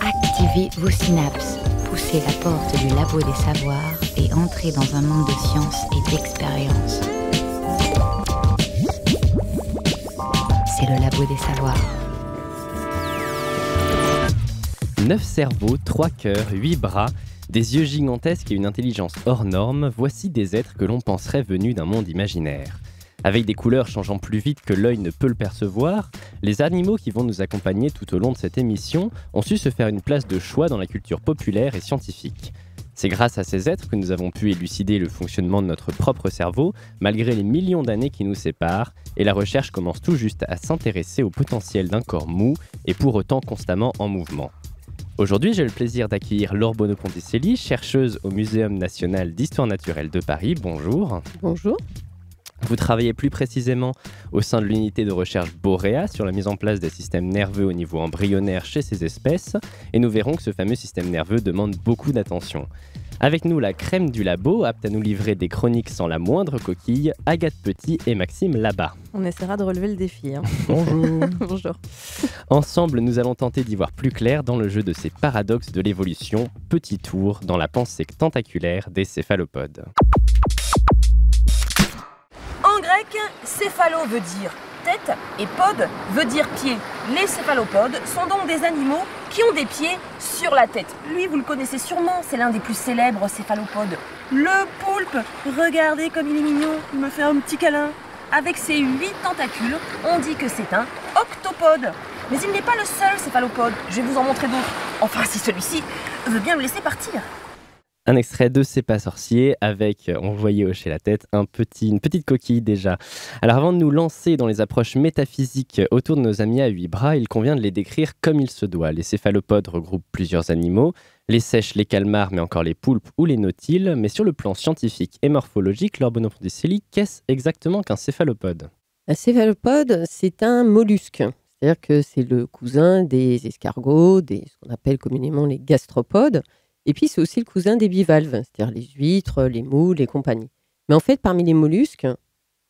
Activez vos synapses, poussez la porte du labo des savoirs et entrez dans un monde de science et d'expérience. C'est le labo des savoirs. 9 cerveaux, 3 cœurs, 8 bras, des yeux gigantesques et une intelligence hors norme, voici des êtres que l'on penserait venus d'un monde imaginaire. Avec des couleurs changeant plus vite que l'œil ne peut le percevoir, les animaux qui vont nous accompagner tout au long de cette émission ont su se faire une place de choix dans la culture populaire et scientifique. C'est grâce à ces êtres que nous avons pu élucider le fonctionnement de notre propre cerveau, malgré les millions d'années qui nous séparent, et la recherche commence tout juste à s'intéresser au potentiel d'un corps mou et pour autant constamment en mouvement. Aujourd'hui, j'ai le plaisir d'accueillir Laure Bono-Ponticelli, chercheuse au Muséum national d'histoire naturelle de Paris. Bonjour. Bonjour. Vous travaillez plus précisément au sein de l'unité de recherche Borea sur la mise en place des systèmes nerveux au niveau embryonnaire chez ces espèces, et nous verrons que ce fameux système nerveux demande beaucoup d'attention. Avec nous, la crème du labo, apte à nous livrer des chroniques sans la moindre coquille, Agathe Petit et Maxime Labat. On essaiera de relever le défi. Bonjour. Bonjour. Ensemble, nous allons tenter d'y voir plus clair dans le jeu de ces paradoxes de l'évolution. Petit tour dans la pensée tentaculaire des céphalopodes. En grec, céphalo veut dire tête et pod veut dire pied. Les céphalopodes sont donc des animaux qui ont des pieds sur la tête. Lui, vous le connaissez sûrement, c'est l'un des plus célèbres céphalopodes. Le poulpe, regardez comme il est mignon, il me fait un petit câlin. Avec ses 8 tentacules, on dit que c'est un octopode. Mais il n'est pas le seul céphalopode, je vais vous en montrer d'autres. Enfin, si celui-ci veut bien me laisser partir. Un extrait de C'est pas sorcier avec, on voyait hocher la tête, une petite coquille déjà. Alors avant de nous lancer dans les approches métaphysiques autour de nos amis à 8 bras, il convient de les décrire comme il se doit. Les céphalopodes regroupent plusieurs animaux, les seiches, les calmars, mais encore les poulpes ou les nautiles. Mais sur le plan scientifique et morphologique, Laure Bono-Ponticelli, qu'est-ce exactement qu'un céphalopode ? Un céphalopode, c'est un mollusque. C'est-à-dire que c'est le cousin des escargots, ce qu'on appelle communément les gastropodes. Et puis, c'est aussi le cousin des bivalves, c'est-à-dire les huîtres, les moules et compagnie. Mais en fait, parmi les mollusques,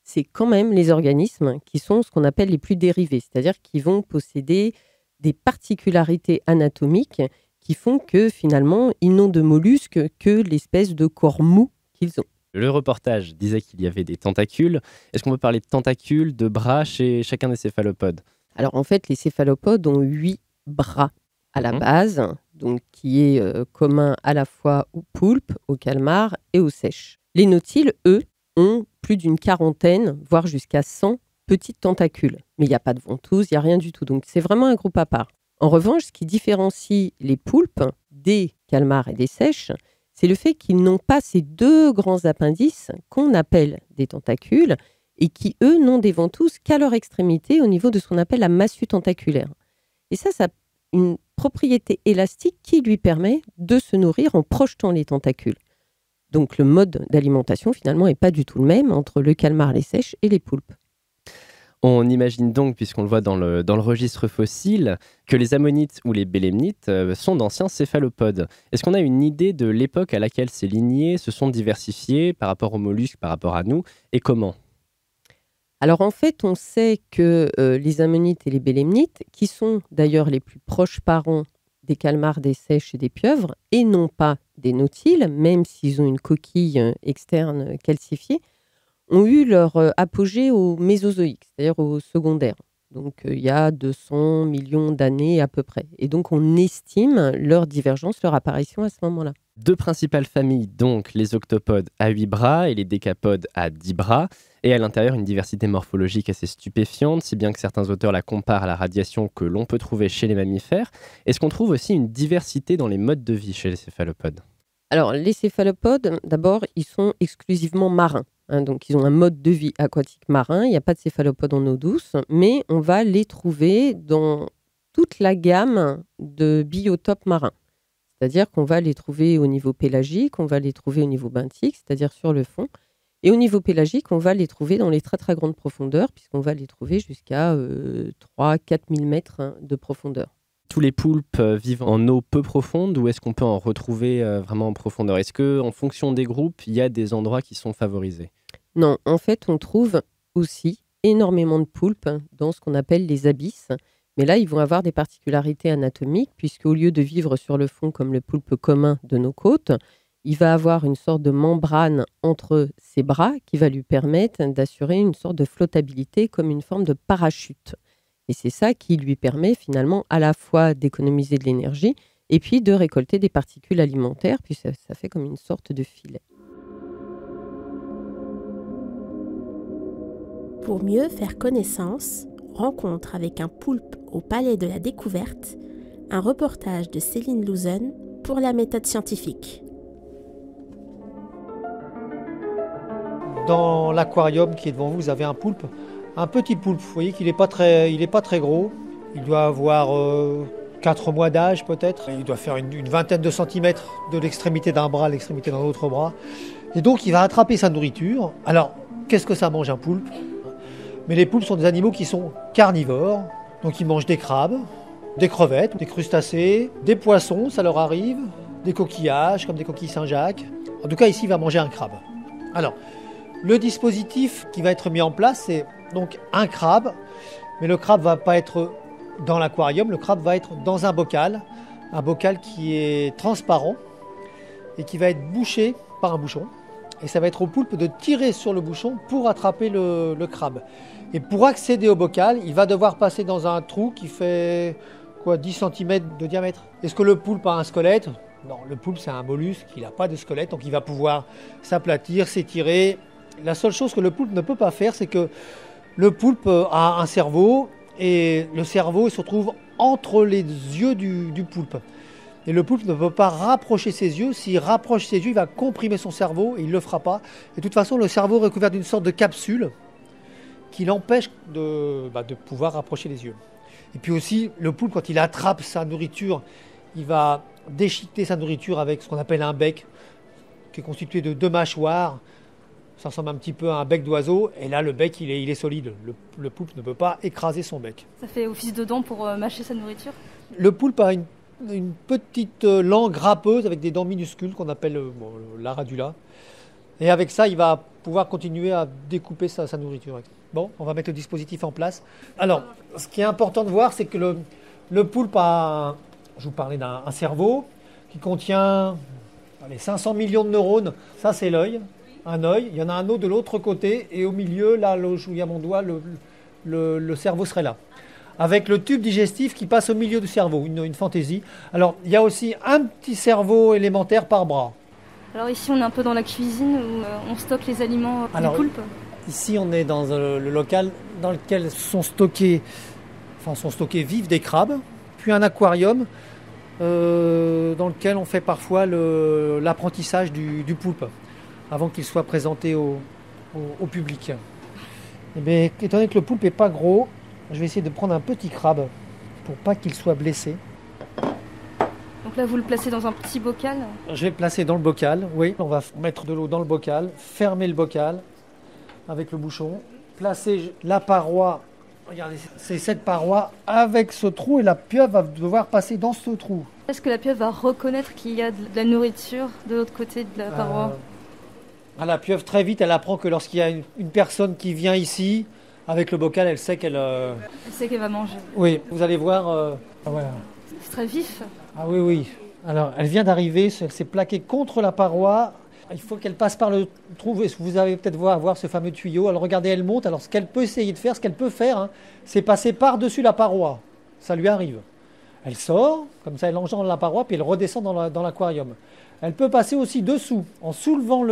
c'est quand même les organismes qui sont ce qu'on appelle les plus dérivés, c'est-à-dire qui vont posséder des particularités anatomiques qui font que finalement, ils n'ont de mollusques que l'espèce de corps mou qu'ils ont. Le reportage disait qu'il y avait des tentacules. Est-ce qu'on peut parler de tentacules, de bras chez chacun des céphalopodes ? Alors en fait, les céphalopodes ont 8 bras à la base, donc qui est commun à la fois aux poulpes, aux calmars et aux seiches. Les nautiles, eux, ont plus d'une quarantaine, voire jusqu'à 100 petites tentacules. Mais il n'y a pas de ventouses, il n'y a rien du tout. Donc c'est vraiment un groupe à part. En revanche, ce qui différencie les poulpes des calmars et des seiches, c'est le fait qu'ils n'ont pas ces 2 grands appendices qu'on appelle des tentacules et qui, eux, n'ont des ventouses qu'à leur extrémité au niveau de ce qu'on appelle la massue tentaculaire. Et ça une propriété élastique qui lui permet de se nourrir en projetant les tentacules. Donc le mode d'alimentation finalement n'est pas du tout le même entre le calmar, les seiches et les poulpes. On imagine donc, puisqu'on le voit dans le registre fossile, que les ammonites ou les bélemnites sont d'anciens céphalopodes. Est-ce qu'on a une idée de l'époque à laquelle ces lignées se sont diversifiées par rapport aux mollusques, par rapport à nous, et comment ? Alors en fait, on sait que les ammonites et les bélemnites, qui sont d'ailleurs les plus proches parents des calmars, des seiches et des pieuvres, et non pas des nautiles, même s'ils ont une coquille externe calcifiée, ont eu leur apogée au Mésozoïque, c'est-à-dire au secondaire. Donc il y a 200 millions d'années à peu près. Et donc on estime leur divergence, leur apparition à ce moment-là. 2 principales familles, donc les octopodes à 8 bras et les décapodes à 10 bras, et à l'intérieur une diversité morphologique assez stupéfiante, si bien que certains auteurs la comparent à la radiation que l'on peut trouver chez les mammifères. Est-ce qu'on trouve aussi une diversité dans les modes de vie chez les céphalopodes ? Alors les céphalopodes, d'abord, ils sont exclusivement marins. Donc ils ont un mode de vie aquatique marin, il n'y a pas de céphalopodes en eau douce, mais on va les trouver dans toute la gamme de biotopes marins. C'est-à-dire qu'on va les trouver au niveau pélagique, on va les trouver au niveau benthique, c'est-à-dire sur le fond. Et au niveau pélagique, on va les trouver dans les très très grandes profondeurs, puisqu'on va les trouver jusqu'à 3-4 000 mètres de profondeur. Tous les poulpes vivent en eau peu profonde ou est-ce qu'on peut en retrouver vraiment en profondeur ? Est-ce qu'en fonction des groupes, il y a des endroits qui sont favorisés ? Non, en fait, on trouve aussi énormément de poulpes dans ce qu'on appelle les abysses. Mais là, ils vont avoir des particularités anatomiques, puisqu'au lieu de vivre sur le fond comme le poulpe commun de nos côtes, il va avoir une sorte de membrane entre ses bras qui va lui permettre d'assurer une sorte de flottabilité comme une forme de parachute. Et c'est ça qui lui permet finalement à la fois d'économiser de l'énergie et puis de récolter des particules alimentaires, puis ça fait comme une sorte de filet. Pour mieux faire connaissance, rencontre avec un poulpe au Palais de la Découverte, un reportage de Céline Louzen pour la méthode scientifique. Dans l'aquarium qui est devant vous, vous avez un poulpe, un petit poulpe. Vous voyez qu'il n'est pas très gros. Il doit avoir 4 mois d'âge peut-être. Il doit faire une vingtaine de centimètres de l'extrémité d'un bras à l'extrémité d'un autre bras. Et donc il va attraper sa nourriture. Alors, qu'est-ce que ça mange un poulpe ? Mais les poulpes sont des animaux qui sont carnivores. Donc ils mangent des crabes, des crevettes, des crustacés, des poissons, ça leur arrive, des coquillages comme des coquilles Saint-Jacques. En tout cas, ici, il va manger un crabe. Alors, le dispositif qui va être mis en place, c'est donc un crabe, mais le crabe ne va pas être dans l'aquarium, le crabe va être dans un bocal qui est transparent et qui va être bouché par un bouchon. Et ça va être au poulpe de tirer sur le bouchon pour attraper le crabe. Et pour accéder au bocal, il va devoir passer dans un trou qui fait 10 cm de diamètre. Est-ce que le poulpe a un squelette ? Non, le poulpe c'est un mollusque, il n'a pas de squelette, donc il va pouvoir s'aplatir, s'étirer. La seule chose que le poulpe ne peut pas faire, c'est que le poulpe a un cerveau et le cerveau se trouve entre les yeux du poulpe. Et le poulpe ne peut pas rapprocher ses yeux. S'il rapproche ses yeux, il va comprimer son cerveau et il ne le fera pas. Et de toute façon, le cerveau est recouvert d'une sorte de capsule qui l'empêche de pouvoir rapprocher les yeux. Et puis aussi, le poulpe, quand il attrape sa nourriture, il va déchiqueter sa nourriture avec ce qu'on appelle un bec, qui est constitué de 2 mâchoires. Ça ressemble un petit peu à un bec d'oiseau. Et là, le bec, il est solide. Le poulpe ne peut pas écraser son bec. Ça fait office de dent pour mâcher sa nourriture ? Le poulpe a une petite langue râpeuse avec des dents minuscules qu'on appelle la radula. Et avec ça, il va pouvoir continuer à découper sa nourriture. Bon, on va mettre le dispositif en place. Alors, ce qui est important de voir, c'est que le poulpe a, je vous parlais d'un cerveau qui contient 500 millions de neurones. Ça, c'est l'œil, un œil. Il y en a un autre de l'autre côté. Et au milieu, là où il y a mon doigt, le cerveau serait là. Avec le tube digestif qui passe au milieu du cerveau, une fantaisie. Alors, il y a aussi un petit cerveau élémentaire par bras. Alors ici, on est un peu dans la cuisine où on stocke les aliments des poulpes. Ici, on est dans le local dans lequel sont stockés vifs des crabes, puis un aquarium dans lequel on fait parfois l'apprentissage du poulpe avant qu'il soit présenté au public. Et bien, étant donné que le poulpe n'est pas gros, je vais essayer de prendre un petit crabe pour pas qu'il soit blessé. Donc là, vous le placez dans un petit bocal ? Je vais le placer dans le bocal, oui. On va mettre de l'eau dans le bocal, fermer le bocal avec le bouchon, placer la paroi, regardez, c'est cette paroi avec ce trou et la pieuvre va devoir passer dans ce trou. Est-ce que la pieuvre va reconnaître qu'il y a de la nourriture de l'autre côté de la paroi ? La pieuvre, très vite, elle apprend que lorsqu'il y a une personne qui vient ici, avec le bocal, elle sait qu'elle... Elle sait qu'elle va manger. Oui, vous allez voir... voilà. C'est très vif. Ah oui. Alors, elle vient d'arriver, elle s'est plaquée contre la paroi. Il faut qu'elle passe par le trou. Vous allez peut-être voir ce fameux tuyau. Alors, regardez, elle monte. Alors, ce qu'elle peut essayer de faire, c'est passer par-dessus la paroi. Ça lui arrive. Elle sort, comme ça, elle engendre la paroi, puis elle redescend dans l'aquarium. Elle peut passer aussi dessous, en soulevant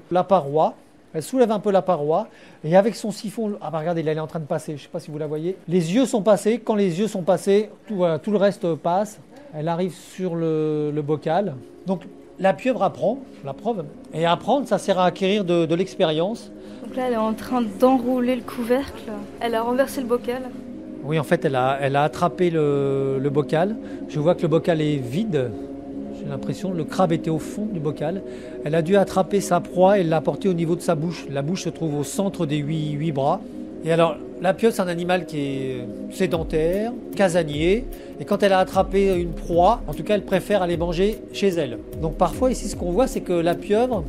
la paroi. Elle soulève un peu la paroi et avec son siphon, regardez, elle est en train de passer, je ne sais pas si vous la voyez. Les yeux sont passés, quand les yeux sont passés, tout le reste passe. Elle arrive sur le bocal. Donc la pieuvre apprend, la preuve, et apprendre, ça sert à acquérir de l'expérience. Donc là, elle est en train d'enrouler le couvercle, elle a renversé le bocal. Oui, en fait, elle a attrapé le bocal. Je vois que le bocal est vide. J'ai l'impression que le crabe était au fond du bocal. Elle a dû attraper sa proie et l'a portée au niveau de sa bouche. La bouche se trouve au centre des 8 bras. Et alors, la pieuvre, c'est un animal qui est sédentaire, casanier. Et quand elle a attrapé une proie, en tout cas, elle préfère aller manger chez elle. Donc parfois, ici, ce qu'on voit, c'est que la pieuvre,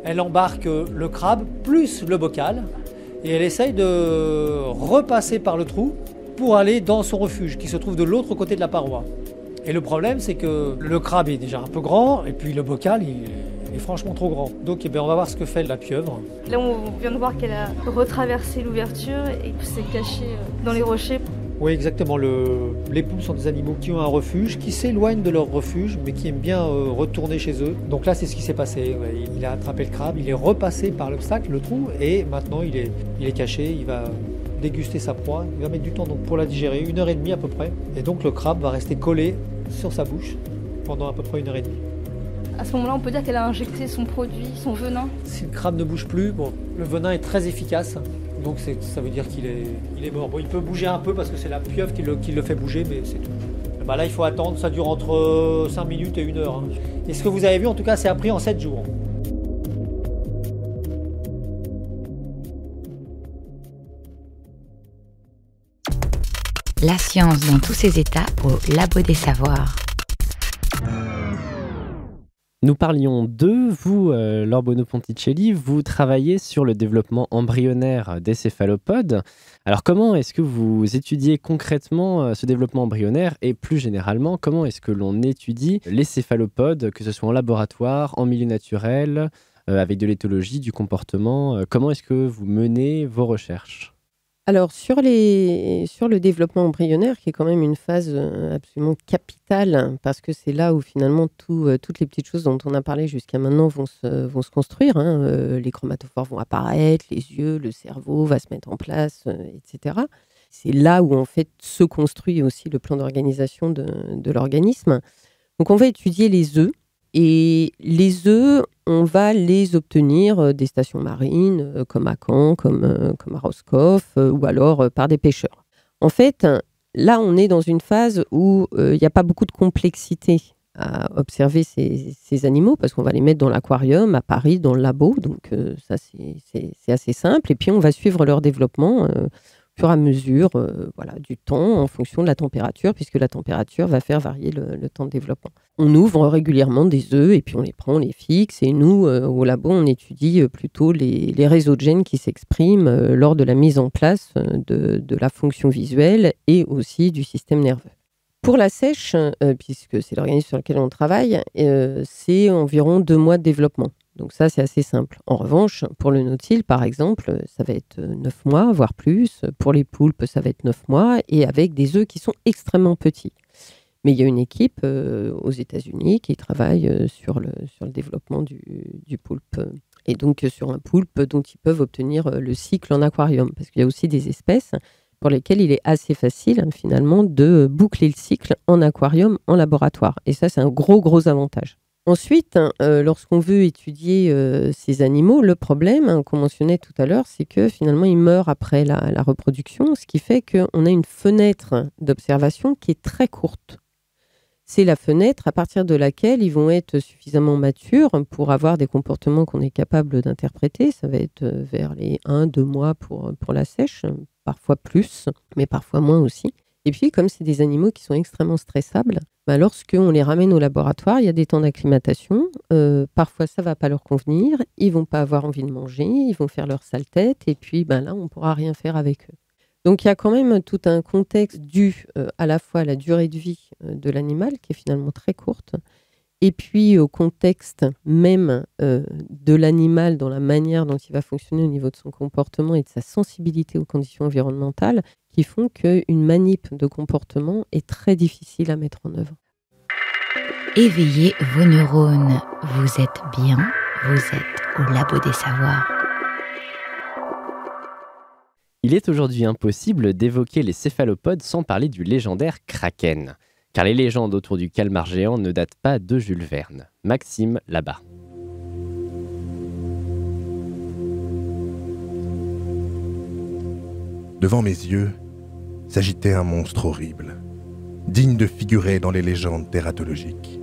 elle embarque le crabe plus le bocal. et elle essaye de repasser par le trou pour aller dans son refuge qui se trouve de l'autre côté de la paroi. Et le problème, c'est que le crabe est déjà un peu grand et puis le bocal il est franchement trop grand. Donc on va voir ce que fait la pieuvre. Là, on vient de voir qu'elle a retraversé l'ouverture et s'est cachée dans les rochers. Oui, exactement. Les poules sont des animaux qui ont un refuge, qui s'éloignent de leur refuge, mais qui aiment bien retourner chez eux. Donc là, c'est ce qui s'est passé. Ouais, il a attrapé le crabe, il est repassé par l'obstacle, le trou, et maintenant il est caché. Il va déguster sa proie. Il va mettre du temps donc, pour la digérer, 1h30 à peu près. Et donc le crabe va rester collé sur sa bouche pendant à peu près 1h30. À ce moment-là, on peut dire qu'elle a injecté son produit, son venin. Si le crabe ne bouge plus, bon, le venin est très efficace. Donc ça veut dire qu'il est mort. Bon, il peut bouger un peu parce que c'est la pieuvre qui le fait bouger, mais c'est tout. Bah là, il faut attendre, ça dure entre 5 minutes et 1 heure. Hein. Et ce que vous avez vu, en tout cas, c'est appris en 7 jours. La science dans tous ses états au Labo des Savoirs. Nous parlions d'eux, vous, Laure Bono-Ponticelli, vous travaillez sur le développement embryonnaire des céphalopodes. Alors comment est-ce que vous étudiez concrètement ce développement embryonnaire et plus généralement, comment est-ce que l'on étudie les céphalopodes, que ce soit en laboratoire, en milieu naturel, avec de l'éthologie, du comportement, comment est-ce que vous menez vos recherches ? Alors, sur le développement embryonnaire, qui est quand même une phase absolument capitale, parce que c'est là où finalement toutes les petites choses dont on a parlé jusqu'à maintenant vont se construire. Hein. Les chromatophores vont apparaître, les yeux, le cerveau va se mettre en place, etc. C'est là où en fait se construit aussi le plan d'organisation de l'organisme. Donc, on va étudier les œufs. Et les œufs, on va les obtenir des stations marines, comme à Caen, comme à Roscoff, ou alors par des pêcheurs. En fait, là, on est dans une phase où il n'y a pas beaucoup de complexité à observer ces animaux, parce qu'on va les mettre dans l'aquarium, à Paris, dans le labo. Donc, ça, c'est assez simple. Et puis, on va suivre leur développement au fur et à mesure du temps, en fonction de la température, puisque la température va faire varier le temps de développement. On ouvre régulièrement des œufs et puis on les prend, on les fixe. Et nous, au labo, on étudie plutôt les réseaux de gènes qui s'expriment lors de la mise en place de la fonction visuelle et aussi du système nerveux. Pour la sèche, puisque c'est l'organisme sur lequel on travaille, c'est environ 2 mois de développement. Donc ça, c'est assez simple. En revanche, pour le nautile, par exemple, ça va être 9 mois, voire plus. Pour les poulpes, ça va être 9 mois, et avec des œufs qui sont extrêmement petits. Mais il y a une équipe aux États-Unis qui travaille sur le développement du poulpe. Et donc sur un poulpe dont ils peuvent obtenir le cycle en aquarium. Parce qu'il y a aussi des espèces pour lesquelles il est assez facile, finalement, de boucler le cycle en aquarium, en laboratoire. Et ça, c'est un gros avantage. Ensuite, lorsqu'on veut étudier ces animaux, le problème qu'on mentionnait tout à l'heure, c'est que finalement, ils meurent après la reproduction, ce qui fait qu'on a une fenêtre d'observation qui est très courte. C'est la fenêtre à partir de laquelle ils vont être suffisamment matures pour avoir des comportements qu'on est capable d'interpréter. Ça va être vers les 1-2 mois pour la sèche, parfois plus, mais parfois moins aussi. Et puis, comme c'est des animaux qui sont extrêmement stressables, lorsqu'on les ramène au laboratoire, il y a des temps d'acclimatation. Parfois, ça ne va pas leur convenir. Ils ne vont pas avoir envie de manger. Ils vont faire leur sale tête. Et puis, là, on ne pourra rien faire avec eux. Donc, il y a quand même tout un contexte dû à la fois à la durée de vie de l'animal, qui est finalement très courte, et puis au contexte même de l'animal dans la manière dont il va fonctionner au niveau de son comportement et de sa sensibilité aux conditions environnementales, qui font qu'une manip de comportement est très difficile à mettre en œuvre. Éveillez vos neurones. Vous êtes bien, vous êtes au Labo des Savoirs. Il est aujourd'hui impossible d'évoquer les céphalopodes sans parler du légendaire Kraken. Car les légendes autour du calmar géant ne datent pas de Jules Verne. Maxime Labat. Devant mes yeux, s'agitait un monstre horrible, digne de figurer dans les légendes tératologiques.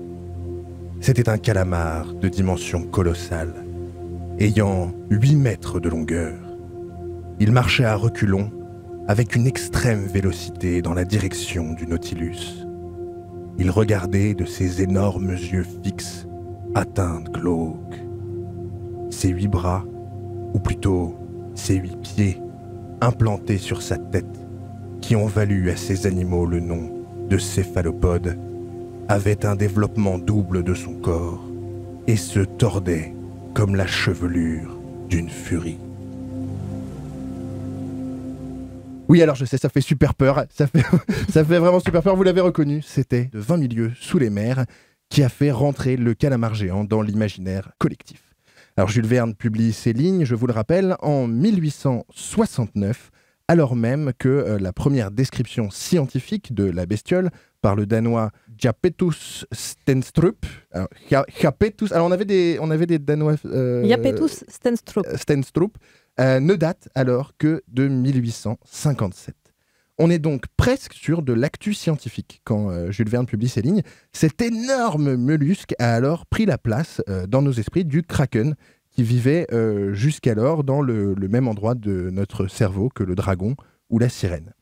C'était un calamar de dimension colossale, ayant 8 mètres de longueur. Il marchait à reculons, avec une extrême vélocité dans la direction du Nautilus. Il regardait de ses énormes yeux fixes, atteints glauques. Ses 8 bras, ou plutôt ses 8 pieds, implantés sur sa tête qui ont valu à ces animaux le nom de céphalopodes avaient un développement double de son corps et se tordaient comme la chevelure d'une furie. Oui, alors je sais, ça fait super peur, ça fait vraiment super peur, vous l'avez reconnu, c'était de 20 milieux sous les mers qui a fait rentrer le calamar géant dans l'imaginaire collectif. Alors Jules Verne publie ces lignes, je vous le rappelle, en 1869, alors même que la première description scientifique de la bestiole par le danois Japetus Stenstrup. Alors on avait des danois... Japetus Stenstrup ne date alors que de 1857. On est donc presque sur de l'actu scientifique quand Jules Verne publie ces lignes. Cet énorme mollusque a alors pris la place dans nos esprits du kraken qui vivait jusqu'alors dans le même endroit de notre cerveau que le dragon ou la sirène.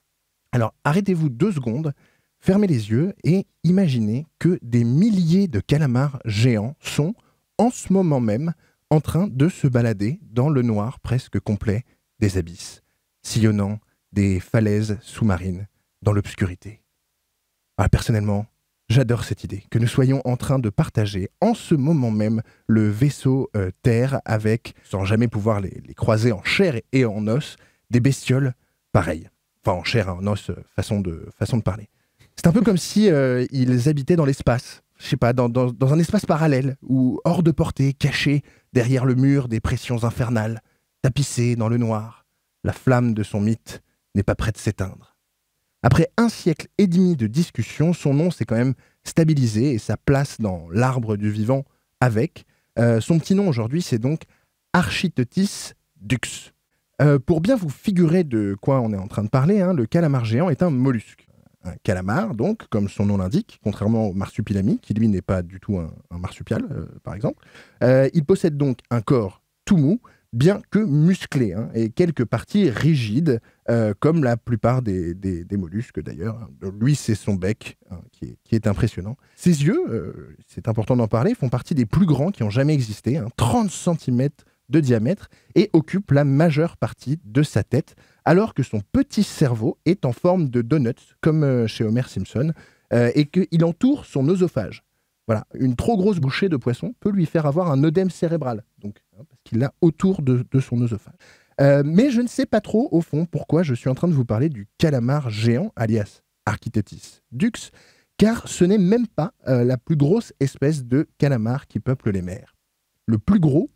Alors arrêtez-vous 2 secondes, fermez les yeux et imaginez que des milliers de calamars géants sont, en ce moment même, en train de se balader dans le noir presque complet des abysses, sillonnant des falaises sous-marines dans l'obscurité. Personnellement, j'adore cette idée, que nous soyons en train de partager en ce moment même le vaisseau Terre avec, sans jamais pouvoir les croiser en chair et en os, des bestioles pareilles. Enfin, en chair et en os, façon de parler. C'est un peu comme si ils habitaient dans l'espace, je sais pas, dans un espace parallèle, ou hors de portée, cachés derrière le mur des pressions infernales, tapissés dans le noir. La flamme de son mythe n'est pas près de s'éteindre. Après 1 siècle et demi de discussion, son nom s'est quand même stabilisé et sa place dans l'arbre du vivant avec. Son petit nom aujourd'hui, c'est donc Architeuthis dux. Pour bien vous figurer de quoi on est en train de parler, le calamar géant est un mollusque. Un calamar, donc, comme son nom l'indique, contrairement au marsupilami, qui lui n'est pas du tout un marsupial, par exemple. Il possède donc un corps tout mou, bien que musclé, et quelques parties rigides, comme la plupart des mollusques d'ailleurs. Lui, c'est son bec qui est impressionnant. Ses yeux, c'est important d'en parler, font partie des plus grands qui ont jamais existé, 30 cm de diamètre, et occupent la majeure partie de sa tête, alors que son petit cerveau est en forme de donut, comme chez Homer Simpson, et qu'il entoure son œsophage. Voilà, une trop grosse bouchée de poisson peut lui faire avoir un œdème cérébral, donc, parce qu'il l'a autour de son œsophage. Mais je ne sais pas trop, au fond, pourquoi je suis en train de vous parler du calamar géant, alias Architeuthis dux, car ce n'est même pas la plus grosse espèce de calamar qui peuple les mers. Le plus gros,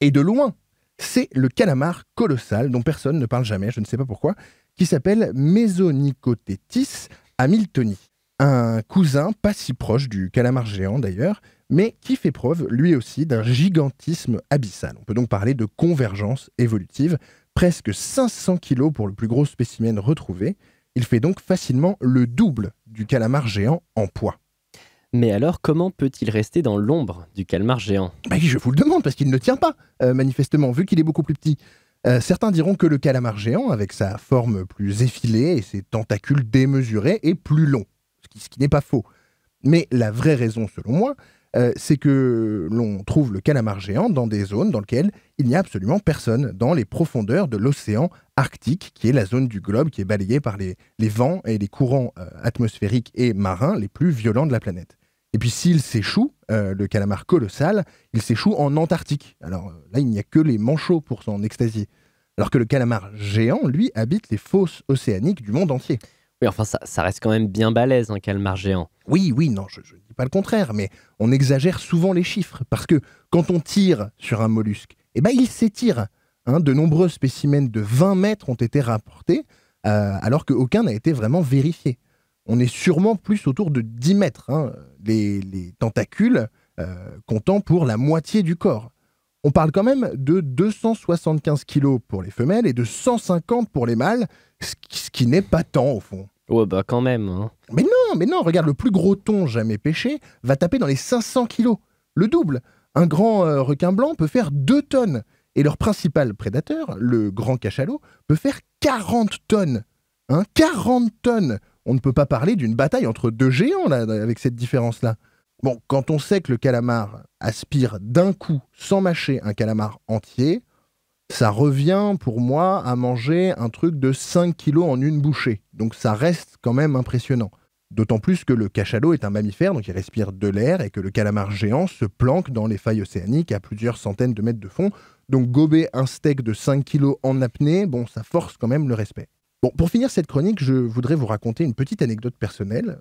et de loin, c'est le calamar colossal, dont personne ne parle jamais, je ne sais pas pourquoi, qui s'appelle Mesonychoteuthis hamiltoni. Un cousin pas si proche du calamar géant d'ailleurs, mais qui fait preuve lui aussi d'un gigantisme abyssal. On peut donc parler de convergence évolutive, presque 500 kg pour le plus gros spécimen retrouvé. Il fait donc facilement le double du calamar géant en poids. Mais alors, comment peut-il rester dans l'ombre du calamar géant ? Je vous le demande, parce qu'il ne tient pas, manifestement, vu qu'il est beaucoup plus petit. Certains diront que le calamar géant, avec sa forme plus effilée et ses tentacules démesurés, est plus long, ce qui n'est pas faux. Mais la vraie raison, selon moi, c'est que l'on trouve le calamar géant dans des zones dans lesquelles il n'y a absolument personne, dans les profondeurs de l'océan Arctique, qui est la zone du globe qui est balayée par les vents et les courants atmosphériques et marins les plus violents de la planète. Et puis s'il s'échoue, le calamar colossal, il s'échoue en Antarctique. Alors là, il n'y a que les manchots pour s'en extasier. Alors que le calamar géant, lui, habite les fosses océaniques du monde entier. Oui, enfin, ça reste quand même bien balèze, un calamar géant. Oui, non, je ne dis pas le contraire, mais on exagère souvent les chiffres, parce que quand on tire sur un mollusque, il s'étire. De nombreux spécimens de 20 mètres ont été rapportés, alors qu'aucun n'a été vraiment vérifié. On est sûrement plus autour de 10 mètres, les tentacules comptant pour la moitié du corps. On parle quand même de 275 kilos pour les femelles et de 150 pour les mâles, ce qui n'est pas tant au fond. Ouais, quand même. Mais non, regarde, le plus gros thon jamais pêché va taper dans les 500 kilos, le double. Un grand requin blanc peut faire 2 tonnes, et leur principal prédateur, le grand cachalot, peut faire 40 tonnes. 40 tonnes. On ne peut pas parler d'une bataille entre 2 géants là, avec cette différence-là. Bon, quand on sait que le calamar aspire d'un coup, sans mâcher, un calamar entier, Ça revient pour moi à manger un truc de 5 kilos en une bouchée. Donc ça reste quand même impressionnant. D'autant plus que le cachalot est un mammifère, donc il respire de l'air, et que le calamar géant se planque dans les failles océaniques à plusieurs centaines de mètres de fond. Donc gober un steak de 5 kilos en apnée, bon, ça force quand même le respect. Bon, pour finir cette chronique, je voudrais vous raconter une petite anecdote personnelle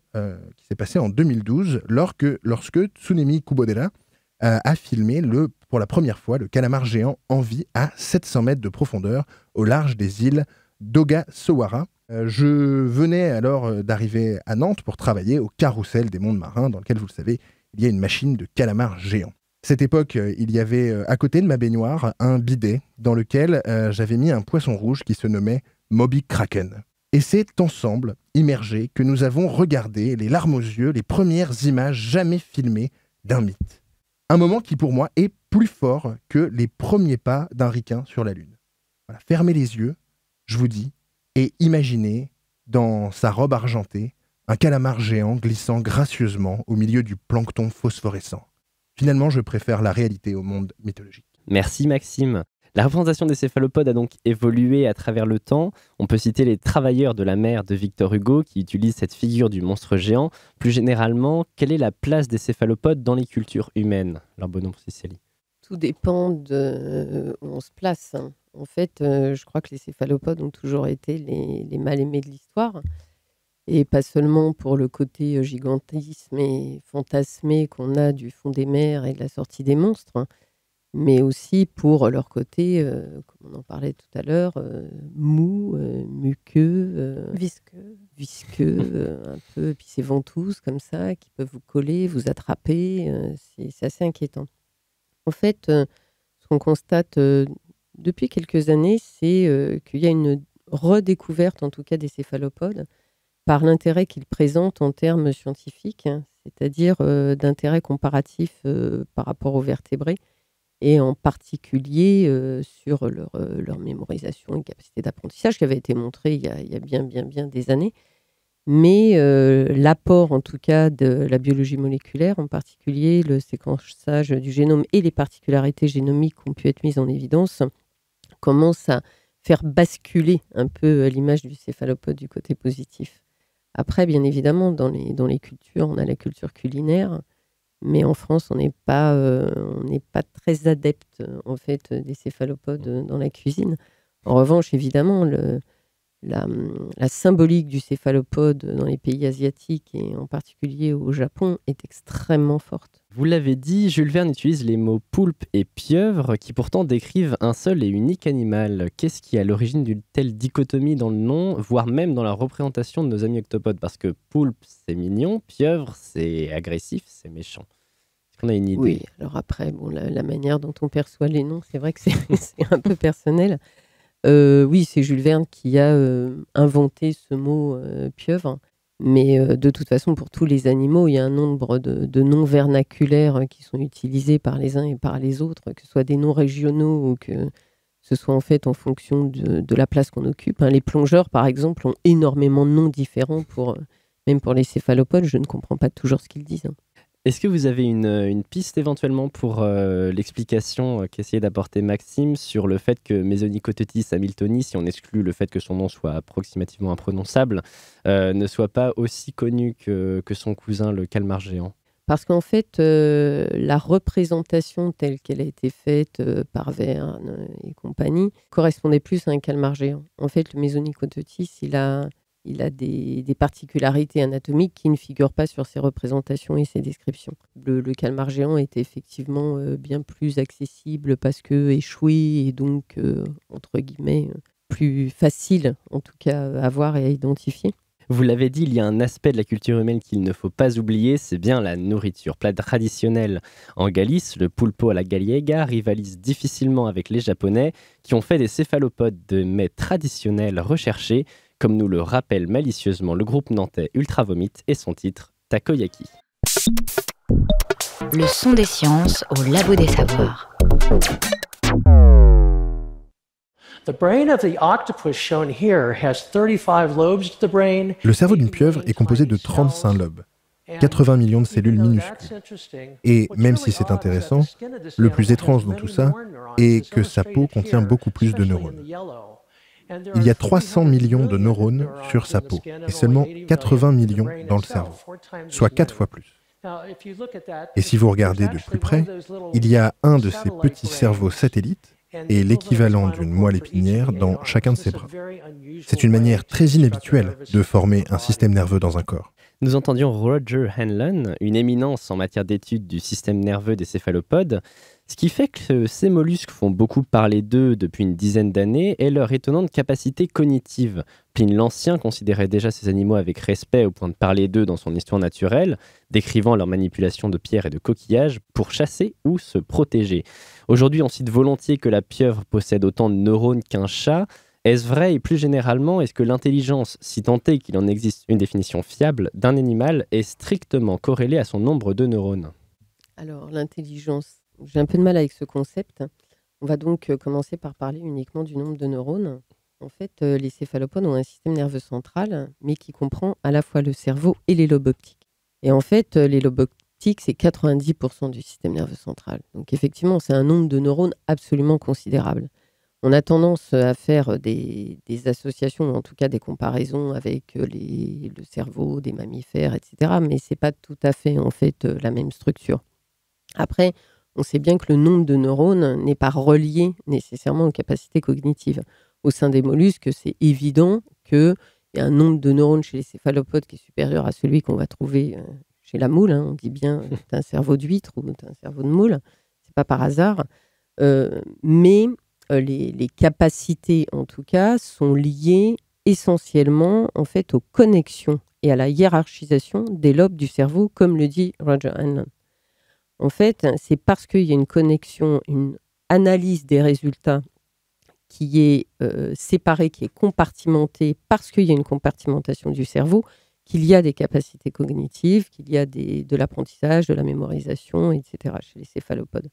qui s'est passée en 2012 lorsque Tsunemi Kubodera a filmé pour la première fois le calamar géant en vie à 700 mètres de profondeur au large des îles d'Ogasawara. Je venais alors d'arriver à Nantes pour travailler au Carrousel des mondes marins dans lequel, vous le savez, il y a une machine de calamar géant. Cette époque, il y avait à côté de ma baignoire un bidet dans lequel j'avais mis un poisson rouge qui se nommait Moby Kraken. Et c'est ensemble, immergés, que nous avons regardé, les larmes aux yeux, les premières images jamais filmées d'un mythe. Un moment qui pour moi est plus fort que les premiers pas d'un ricain sur la Lune. Voilà, fermez les yeux, je vous dis, et imaginez, dans sa robe argentée, un calamar géant glissant gracieusement au milieu du plancton phosphorescent. Finalement, je préfère la réalité au monde mythologique. Merci Maxime. La représentation des céphalopodes a donc évolué à travers le temps. On peut citer les Travailleurs de la mer de Victor Hugo qui utilisent cette figure du monstre géant. Plus généralement, quelle est la place des céphalopodes dans les cultures humaines? Alors bon nom pour Cécilie. Tout dépend de où on se place. En fait, je crois que les céphalopodes ont toujours été les mal-aimés de l'histoire. Et pas seulement pour le côté gigantisme et fantasmé qu'on a du fond des mers et de la sortie des monstres, mais aussi pour leur côté, comme on en parlait tout à l'heure, mou, muqueux, visqueux un peu, puis ces ventouses comme ça qui peuvent vous coller, vous attraper. C'est assez inquiétant. En fait, ce qu'on constate depuis quelques années, c'est qu'il y a une redécouverte, en tout cas des céphalopodes, par l'intérêt qu'ils présentent en termes scientifiques, c'est-à-dire d'intérêt comparatif par rapport aux vertébrés, et en particulier sur leur mémorisation et capacité d'apprentissage qui avait été montrée il y a bien des années. Mais l'apport, en tout cas, de la biologie moléculaire, en particulier le séquençage du génome et les particularités génomiques qui ont pu être mises en évidence, commence à faire basculer un peu l'image du céphalopode du côté positif. Après, bien évidemment, dans les cultures, on a la culture culinaire, mais en France, on n'est pas très adepte en fait, des céphalopodes dans la cuisine. En revanche, évidemment, la symbolique du céphalopode dans les pays asiatiques et en particulier au Japon est extrêmement forte. Vous l'avez dit, Jules Verne utilise les mots poulpe et pieuvre qui pourtant décrivent un seul et unique animal. Qu'est-ce qui est à l'origine d'une telle dichotomie dans le nom, voire même dans la représentation de nos amis octopodes? Parce que poulpe, c'est mignon, pieuvre, c'est agressif, c'est méchant. Est-ce qu'on a une idée? Oui, alors après, la manière dont on perçoit les noms, c'est vrai que c'est un peu personnel. Oui, c'est Jules Verne qui a inventé ce mot pieuvre. Mais de toute façon, pour tous les animaux, il y a un nombre de noms vernaculaires qui sont utilisés par les uns et par les autres, que ce soit des noms régionaux ou que ce soit en fait en fonction de la place qu'on occupe. Les plongeurs, par exemple, ont énormément de noms différents, même pour les céphalopodes. Je ne comprends pas toujours ce qu'ils disent. Est-ce que vous avez une piste éventuellement pour l'explication qu'essayait d'apporter Maxime sur le fait que Mesonychotetis hamiltoni, si on exclut le fait que son nom soit approximativement imprononçable, ne soit pas aussi connu que son cousin le calmar géant? Parce qu'en fait, la représentation telle qu'elle a été faite par Verne et compagnie correspondait plus à un calmar géant. En fait, le Mesonychotetis, il a des particularités anatomiques qui ne figurent pas sur ses représentations et ses descriptions. Le calmar géant était effectivement bien plus accessible parce que échoué et donc, entre guillemets, plus facile en tout cas à voir et à identifier. Vous l'avez dit, il y a un aspect de la culture humaine qu'il ne faut pas oublier, c'est bien la nourriture. Plat traditionnel en Galice, le pulpo à la gallega rivalise difficilement avec les Japonais qui ont fait des céphalopodes de mets traditionnels recherchés, comme nous le rappelle malicieusement le groupe nantais Ultra Vomit et son titre Takoyaki. Le son des sciences au Labo des Savoirs. Le cerveau d'une pieuvre est composé de 35 lobes. 80 millions de cellules minuscules. Et même si c'est intéressant, le plus étrange dans tout ça est que sa peau contient beaucoup plus de neurones. Il y a 300 millions de neurones sur sa peau et seulement 80 millions dans le cerveau, soit 4 fois plus. Et si vous regardez de plus près, il y a un de ces petits cerveaux satellites et l'équivalent d'une moelle épinière dans chacun de ses bras. C'est une manière très inhabituelle de former un système nerveux dans un corps. Nous entendions Roger Hanlon, une éminence en matière d'études du système nerveux des céphalopodes. Ce qui fait que ces mollusques font beaucoup parler d'eux depuis une dizaine d'années est leur étonnante capacité cognitive. Pline l'Ancien considérait déjà ces animaux avec respect au point de parler d'eux dans son histoire naturelle, décrivant leur manipulation de pierres et de coquillages pour chasser ou se protéger. Aujourd'hui, on cite volontiers que la pieuvre possède autant de neurones qu'un chat. Est-ce vrai et plus généralement, est-ce que l'intelligence, si tant est qu'il en existe une définition fiable, d'un animal est strictement corrélée à son nombre de neurones ? Alors, l'intelligence, j'ai un peu de mal avec ce concept. On va donc commencer par parler uniquement du nombre de neurones. En fait, les céphalopodes ont un système nerveux central, mais qui comprend à la fois le cerveau et les lobes optiques. Et en fait, les lobes optiques, c'est 90% du système nerveux central. Donc effectivement, c'est un nombre de neurones absolument considérable. On a tendance à faire des associations, ou en tout cas des comparaisons avec le cerveau des mammifères, etc. Mais ce n'est pas tout à fait en fait la même structure. Après, on sait bien que le nombre de neurones n'est pas relié nécessairement aux capacités cognitives. Au sein des mollusques, c'est évident qu'il y a un nombre de neurones chez les céphalopodes qui est supérieur à celui qu'on va trouver chez la moule. On dit bien t'as un cerveau d'huître ou t'as un cerveau de moule. C'est pas par hasard. Mais les capacités, en tout cas, sont liées essentiellement en fait, aux connexions et à la hiérarchisation des lobes du cerveau, comme le dit Roger Hanlon. En fait, c'est parce qu'il y a une connexion, une analyse des résultats qui est séparée, qui est compartimentée, parce qu'il y a une compartimentation du cerveau, qu'il y a des capacités cognitives, qu'il y a de l'apprentissage, de la mémorisation, etc. chez les céphalopodes.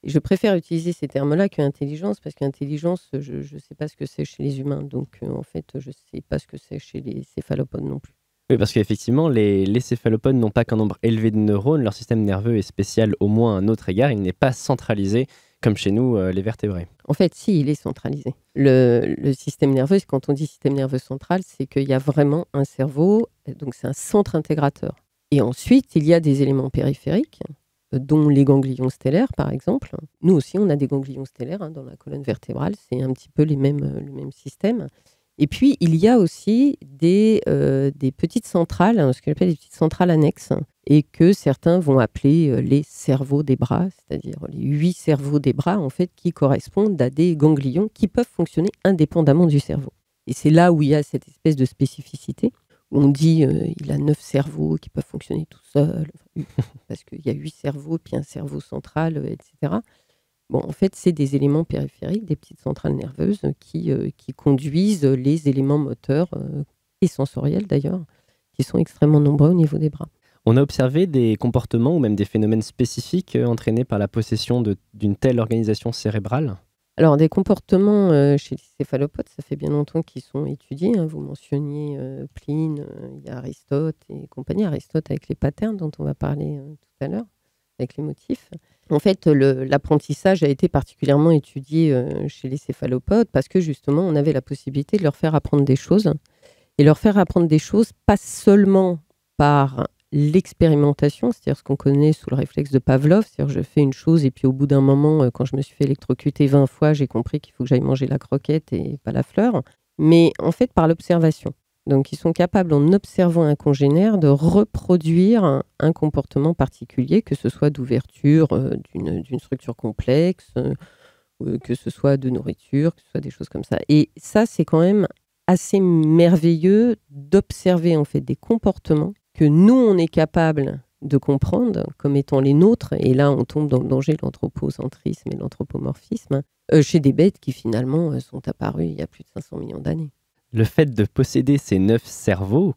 Et je préfère utiliser ces termes-là qu'intelligence, parce qu'intelligence, je ne sais pas ce que c'est chez les humains. Donc, en fait, je ne sais pas ce que c'est chez les céphalopodes non plus. Oui, parce qu'effectivement, les céphalopodes n'ont pas qu'un nombre élevé de neurones. Leur système nerveux est spécial au moins à un autre égard. Il n'est pas centralisé comme chez nous, les vertébrés. En fait, si, il est centralisé. Le système nerveux, quand on dit système nerveux central, c'est qu'il y a vraiment un cerveau, donc c'est un centre intégrateur. Et ensuite, il y a des éléments périphériques, dont les ganglions stellaires, par exemple. Nous aussi, on a des ganglions stellaires dans la colonne vertébrale. C'est un petit peu le même système. Et puis, il y a aussi des petites centrales, ce que j'appelle des petites centrales annexes, et que certains vont appeler les cerveaux des bras, c'est-à-dire les 8 cerveaux des bras, en fait, qui correspondent à des ganglions qui peuvent fonctionner indépendamment du cerveau. Et c'est là où il y a cette espèce de spécificité. On dit il a 9 cerveaux qui peuvent fonctionner tout seuls, parce qu'il y a 8 cerveaux, puis un cerveau central, etc. Bon, en fait, c'est des éléments périphériques, des petites centrales nerveuses qui conduisent les éléments moteurs et sensoriels d'ailleurs, qui sont extrêmement nombreux au niveau des bras. On a observé des comportements ou même des phénomènes spécifiques entraînés par la possession d'une telle organisation cérébrale ? Alors, des comportements chez les céphalopodes, ça fait bien longtemps qu'ils sont étudiés. Vous mentionniez Pline, il y a Aristote et compagnie. Aristote avec les patterns dont on va parler tout à l'heure, avec les motifs. En fait, l'apprentissage a été particulièrement étudié chez les céphalopodes parce que justement, on avait la possibilité de leur faire apprendre des choses. Et leur faire apprendre des choses, pas seulement par l'expérimentation, c'est-à-dire ce qu'on connaît sous le réflexe de Pavlov, c'est-à-dire je fais une chose et puis au bout d'un moment, quand je me suis fait électrocuter 20 fois, j'ai compris qu'il faut que j'aille manger la croquette et pas la fleur, mais en fait par l'observation. Donc ils sont capables, en observant un congénère, de reproduire un comportement particulier, que ce soit d'ouverture d'une structure complexe, que ce soit de nourriture, que ce soit des choses comme ça. Et ça, c'est quand même assez merveilleux d'observer en fait des comportements que nous, on est capable de comprendre comme étant les nôtres, et là, on tombe dans le danger de l'anthropocentrisme et de l'anthropomorphisme, chez des bêtes qui, finalement, sont apparues il y a plus de 500 millions d'années. Le fait de posséder ces 9 cerveaux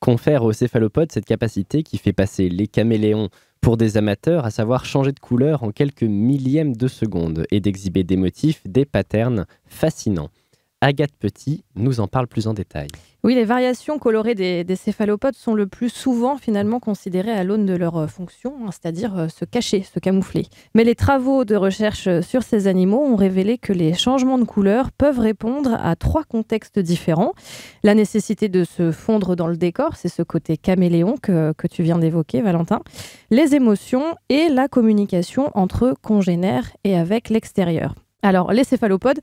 confère aux céphalopodes cette capacité qui fait passer les caméléons pour des amateurs, à savoir changer de couleur en quelques millièmes de seconde et d'exhiber des motifs, des patterns fascinants. Agathe Petit nous en parle plus en détail. Oui, les variations colorées des céphalopodes sont le plus souvent finalement considérées à l'aune de leur fonction, c'est-à-dire se cacher, se camoufler. Mais les travaux de recherche sur ces animaux ont révélé que les changements de couleur peuvent répondre à 3 contextes différents. La nécessité de se fondre dans le décor, c'est ce côté caméléon que tu viens d'évoquer, Valentin. Les émotions et la communication entre congénères et avec l'extérieur. Alors, les céphalopodes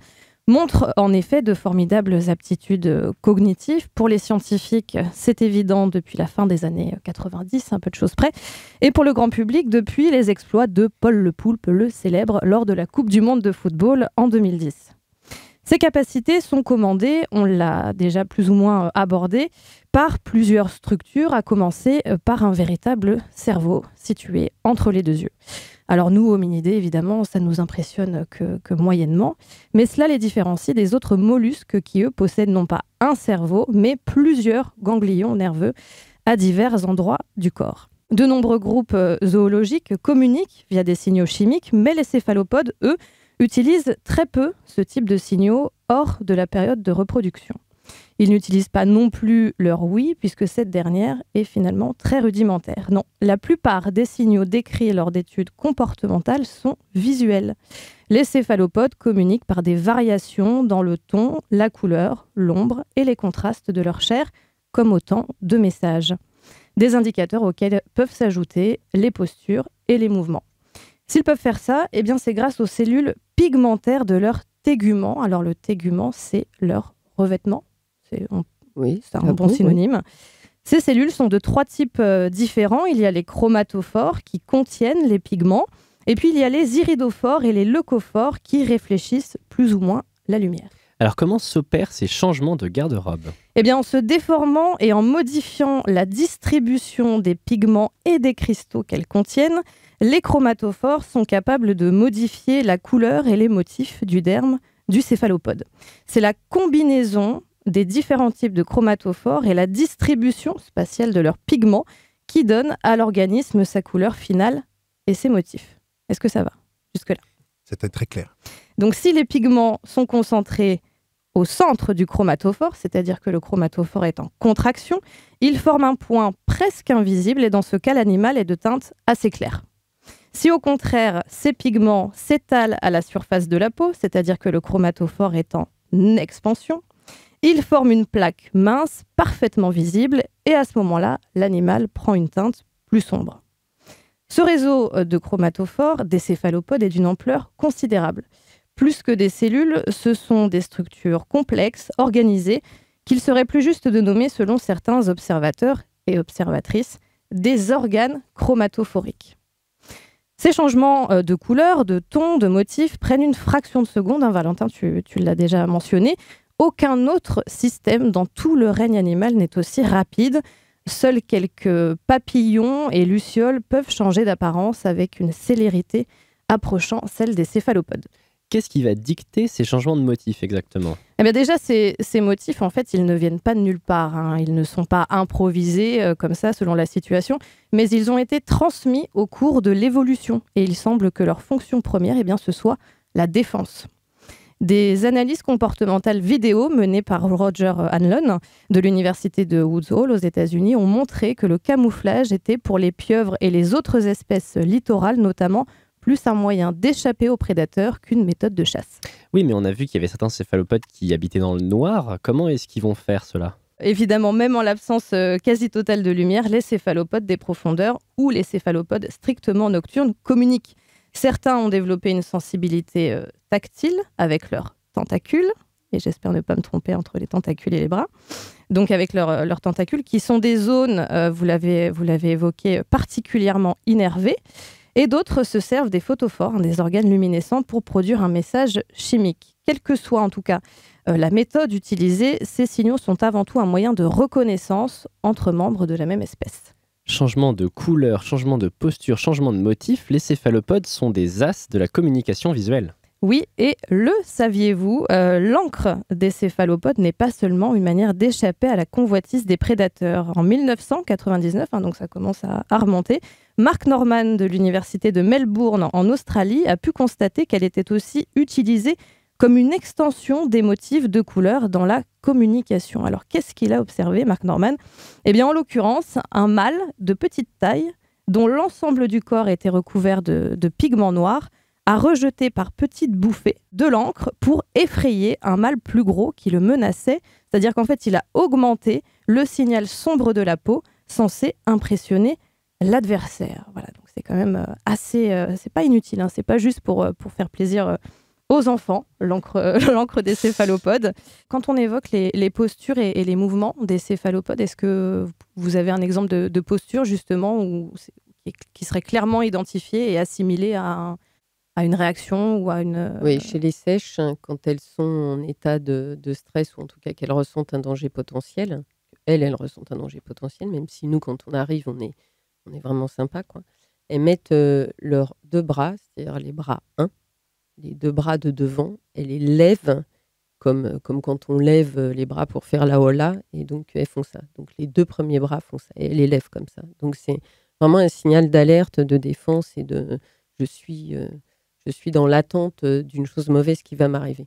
montre en effet de formidables aptitudes cognitives. Pour les scientifiques, c'est évident depuis la fin des années 90, un peu de choses près. Et pour le grand public, depuis les exploits de Paul Le Poulpe, le célèbre, lors de la Coupe du monde de football en 2010. Ces capacités sont commandées, on l'a déjà plus ou moins abordé, par plusieurs structures, à commencer par un véritable cerveau situé entre les 2 yeux. Alors nous, hominidés, évidemment, ça nous impressionne que moyennement, mais cela les différencie des autres mollusques qui, eux, possèdent non pas un cerveau, mais plusieurs ganglions nerveux à divers endroits du corps. De nombreux groupes zoologiques communiquent via des signaux chimiques, mais les céphalopodes, eux, utilisent très peu ce type de signaux hors de la période de reproduction. Ils n'utilisent pas non plus leur ouïe, puisque cette dernière est finalement très rudimentaire. Non, la plupart des signaux décrits lors d'études comportementales sont visuels. Les céphalopodes communiquent par des variations dans le ton, la couleur, l'ombre et les contrastes de leur chair, comme autant de messages. Des indicateurs auxquels peuvent s'ajouter les postures et les mouvements. S'ils peuvent faire ça, eh bien c'est grâce aux cellules pigmentaires de leur tégument. Alors le tégument, c'est leur revêtement. C'est un bon synonyme. Oui. Ces cellules sont de 3 types différents. Il y a les chromatophores qui contiennent les pigments. Et puis il y a les iridophores et les leucophores qui réfléchissent plus ou moins la lumière. Alors comment s'opèrent ces changements de garde-robe ? Eh bien en se déformant et en modifiant la distribution des pigments et des cristaux qu'elles contiennent, les chromatophores sont capables de modifier la couleur et les motifs du derme du céphalopode. C'est la combinaison des différents types de chromatophores et la distribution spatiale de leurs pigments qui donne à l'organisme sa couleur finale et ses motifs. Est-ce que ça va jusque-là ? C'était très clair. Donc si les pigments sont concentrés au centre du chromatophore, c'est-à-dire que le chromatophore est en contraction, il forme un point presque invisible et dans ce cas, l'animal est de teinte assez claire. Si au contraire, ces pigments s'étalent à la surface de la peau, c'est-à-dire que le chromatophore est en expansion, il forme une plaque mince, parfaitement visible, et à ce moment-là, l'animal prend une teinte plus sombre. Ce réseau de chromatophores des céphalopodes est d'une ampleur considérable. Plus que des cellules, ce sont des structures complexes, organisées, qu'il serait plus juste de nommer, selon certains observateurs et observatrices, des organes chromatophoriques. Ces changements de couleur, de ton, de motif prennent une fraction de seconde. Valentin, tu l'as déjà mentionné. Aucun autre système dans tout le règne animal n'est aussi rapide. Seuls quelques papillons et lucioles peuvent changer d'apparence avec une célérité approchant celle des céphalopodes. Qu'est-ce qui va dicter ces changements de motifs exactement ? Eh bien déjà, ces motifs, en fait, ils ne viennent pas de nulle part. Ils ne sont pas improvisés comme ça selon la situation, mais ils ont été transmis au cours de l'évolution. Et il semble que leur fonction première, ce soit la défense. Des analyses comportementales vidéo menées par Roger Hanlon de l'université de Woods Hole aux États-Unis ont montré que le camouflage était pour les pieuvres et les autres espèces littorales notamment plus un moyen d'échapper aux prédateurs qu'une méthode de chasse. Oui, mais on a vu qu'il y avait certains céphalopodes qui habitaient dans le noir. Comment est-ce qu'ils vont faire cela ? Évidemment, même en l'absence quasi totale de lumière, les céphalopodes des profondeurs ou les céphalopodes strictement nocturnes communiquent. Certains ont développé une sensibilité tactile avec leurs tentacules, et j'espère ne pas me tromper entre les tentacules et les bras, donc avec leurs tentacules, qui sont des zones, vous l'avez évoqué, particulièrement innervées, et d'autres se servent des photophores, des organes luminescents, pour produire un message chimique. Quelle que soit en tout cas la méthode utilisée, ces signaux sont avant tout un moyen de reconnaissance entre membres de la même espèce. Changement de couleur, changement de posture, changement de motif, les céphalopodes sont des as de la communication visuelle. Oui, et le saviez-vous, l'encre des céphalopodes n'est pas seulement une manière d'échapper à la convoitise des prédateurs. En 1999, donc ça commence à remonter, Mark Norman de l'université de Melbourne en Australie a pu constater qu'elle était aussi utilisée comme une extension des motifs de couleur dans la communication. Alors, qu'est-ce qu'il a observé, Mark Norman ? Eh bien, en l'occurrence, un mâle de petite taille, dont l'ensemble du corps était recouvert de pigments noirs, a rejeté par petites bouffées de l'encre pour effrayer un mâle plus gros qui le menaçait. C'est-à-dire qu'en fait, il a augmenté le signal sombre de la peau, censé impressionner l'adversaire. Voilà, donc c'est quand même assez... c'est pas inutile, hein, c'est pas juste pour faire plaisir aux enfants, l'encre des céphalopodes. Quand on évoque les postures et les mouvements des céphalopodes, est-ce que vous avez un exemple de posture justement qui serait clairement identifiée et assimilée à une réaction ou à une... Oui, chez les sèches, quand elles sont en état de stress ou en tout cas qu'elles ressentent un danger potentiel, elles ressentent un danger potentiel, même si nous, quand on arrive, on est vraiment sympa, quoi. Elles mettent leurs deux bras, c'est-à-dire les bras 1, les deux bras de devant, elles les lèvent comme quand on lève les bras pour faire la hola, et donc elles font ça. Donc les deux premiers bras font ça, et elles les lèvent comme ça. Donc c'est vraiment un signal d'alerte, de défense et de je suis dans l'attente d'une chose mauvaise qui va m'arriver.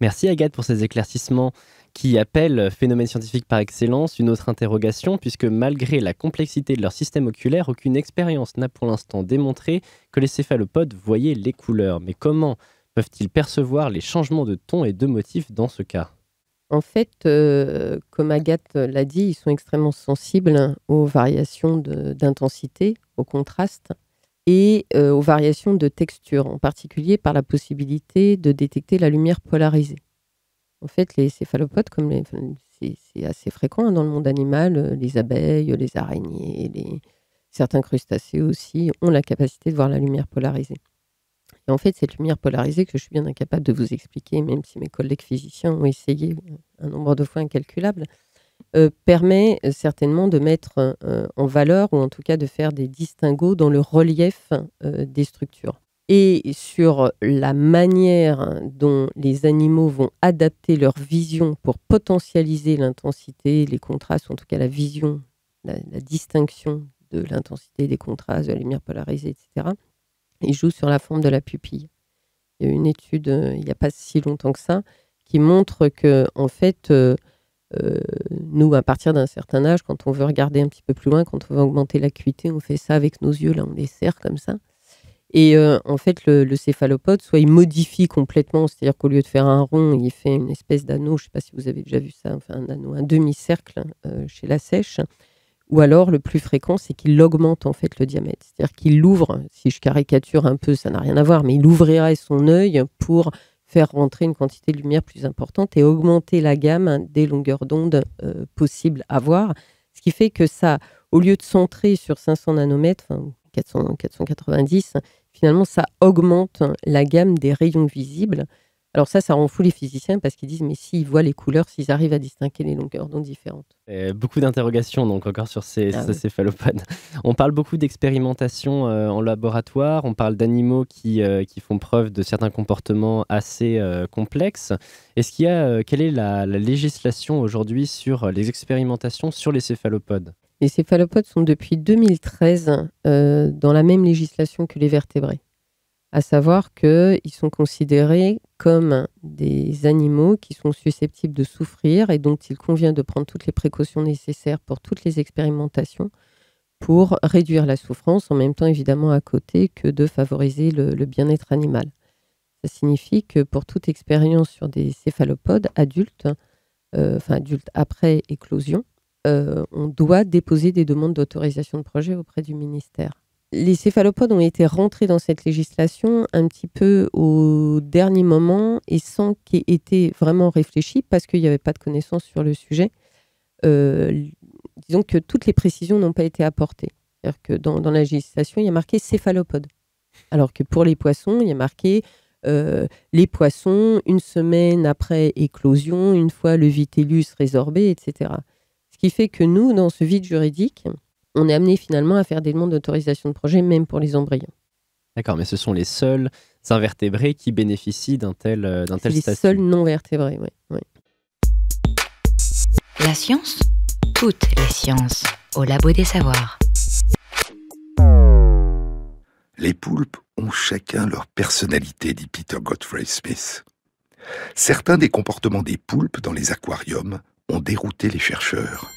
Merci Agathe pour ces éclaircissements qui appellent phénomène scientifique par excellence. Une autre interrogation, puisque malgré la complexité de leur système oculaire, aucune expérience n'a pour l'instant démontré que les céphalopodes voyaient les couleurs. Mais comment peuvent-ils percevoir les changements de ton et de motifs dans ce cas ? En fait, comme Agathe l'a dit, ils sont extrêmement sensibles aux variations d'intensité, au contraste, et aux variations de texture, en particulier par la possibilité de détecter la lumière polarisée. En fait, les céphalopodes, c'est assez fréquent dans le monde animal, les abeilles, les araignées, certains crustacés aussi ont la capacité de voir la lumière polarisée. Et en fait, cette lumière polarisée que je suis bien incapable de vous expliquer, même si mes collègues physiciens ont essayé un nombre de fois incalculable, permet certainement de mettre en valeur, ou en tout cas de faire des distinguos dans le relief des structures. Et sur la manière dont les animaux vont adapter leur vision pour potentialiser l'intensité, les contrastes, ou en tout cas la vision, la distinction de l'intensité des contrastes, de la lumière polarisée, etc., ils jouent sur la forme de la pupille. Il y a une étude, il n'y a pas si longtemps que ça, qui montre que, en fait, nous, à partir d'un certain âge, quand on veut regarder un petit peu plus loin, quand on veut augmenter l'acuité, on fait ça avec nos yeux, là, on les serre comme ça. Et en fait, le céphalopode, soit il modifie complètement, c'est-à-dire qu'au lieu de faire un rond, il fait une espèce d'anneau, je ne sais pas si vous avez déjà vu ça, enfin un anneau, un demi-cercle chez la sèche. Ou alors, le plus fréquent, c'est qu'il augmente en fait le diamètre. C'est-à-dire qu'il l'ouvre, si je caricature un peu, ça n'a rien à voir, mais il ouvrirait son œil pour faire rentrer une quantité de lumière plus importante et augmenter la gamme des longueurs d'onde possibles à voir. Ce qui fait que ça, au lieu de centrer sur 500 nanomètres, enfin 490, finalement, ça augmente la gamme des rayons visibles. Alors ça rend fou les physiciens parce qu'ils disent mais s'ils voient les couleurs, s'ils arrivent à distinguer les longueurs d'onde différentes. Beaucoup d'interrogations donc encore sur ces céphalopodes. On parle beaucoup d'expérimentation en laboratoire, on parle d'animaux qui font preuve de certains comportements assez complexes. Quelle est la législation aujourd'hui sur les expérimentations sur les céphalopodes ? Les céphalopodes sont depuis 2013 dans la même législation que les vertébrés. À savoir qu'ils sont considérés comme des animaux qui sont susceptibles de souffrir et dont il convient de prendre toutes les précautions nécessaires pour toutes les expérimentations pour réduire la souffrance, en même temps évidemment à côté que de favoriser le bien-être animal. Ça signifie que pour toute expérience sur des céphalopodes adultes, adultes après éclosion, on doit déposer des demandes d'autorisation de projet auprès du ministère. Les céphalopodes ont été rentrés dans cette législation un petit peu au dernier moment et sans qu'il ait été vraiment réfléchi parce qu'il n'y avait pas de connaissances sur le sujet. Disons que toutes les précisions n'ont pas été apportées. C'est-à-dire que dans la législation, il y a marqué céphalopode. Alors que pour les poissons, il y a marqué les poissons, une semaine après éclosion, une fois le vitellus résorbé, etc. Ce qui fait que nous, dans ce vide juridique, on est amené finalement à faire des demandes d'autorisation de projet, même pour les embryons. D'accord, mais ce sont les seuls invertébrés qui bénéficient d'un tel statut. Les seuls non-vertébrés, oui. La science, toutes les sciences, au Labo des Savoirs. Les poulpes ont chacun leur personnalité, dit Peter Godfrey Smith. Certains des comportements des poulpes dans les aquariums ont dérouté les chercheurs.